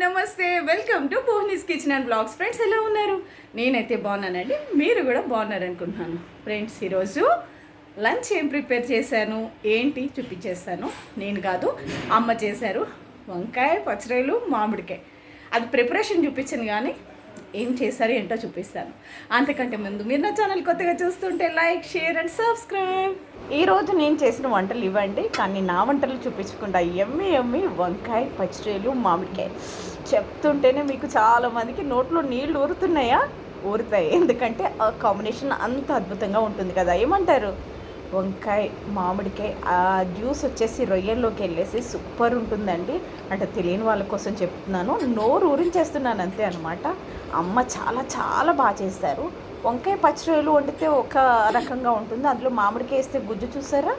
నమస్తే, welcome to Mohini's kitchen and blogs. Friends ఎలా ఉన్నారు? నేనైతే బాగున్నానండి, మీరు కూడా బాగున్నారనుకుంటున్నాను. ఫ్రెండ్స్ ఈరోజు లంచ్ ఏం ప్రిపేర్ చేశాను ఏంటి చూపించేస్తాను. నేను కాదు, అమ్మ చేశారు. వంకాయ పచ్చడిలు మామిడికాయ. అది ప్రిపరేషన్ చూపించాను, కానీ ఏం చేశారు ఏంటో చూపిస్తాను. అంతకంటే ముందు మీరు నా ఛానల్ కొత్తగా చూస్తుంటే లైక్, షేర్ అండ్ సబ్స్క్రైబ్. ఈరోజు నేను చేసిన వంటలు ఇవ్వండి, కానీ నా వంటలు చూపించకుండా ఎమ్మి ఎమ్మి వంకాయ పచ్చడిలు మామిడికాయ చెప్తుంటేనే మీకు చాలామందికి నోట్లో నీళ్ళు ఊరుతాయి. ఎందుకంటే ఆ కాంబినేషన్ అంత అద్భుతంగా ఉంటుంది కదా. ఏమంటారు? వంకాయ మామిడికాయ ఆ జ్యూస్ వచ్చేసి రొయ్యల్లోకి వెళ్ళేసి సూపర్ ఉంటుందండి. అంటే తెలియని వాళ్ళ కోసం చెప్తున్నాను, నోరు ఊరించేస్తున్నాను అంతే అనమాట. అమ్మ చాలా చాలా బాగా చేస్తారు. వంకాయ పచ్చి రొయ్యలు వండితే ఒక రకంగా ఉంటుంది, అందులో మామిడికాయ వేస్తే గుజ్జు చూసారా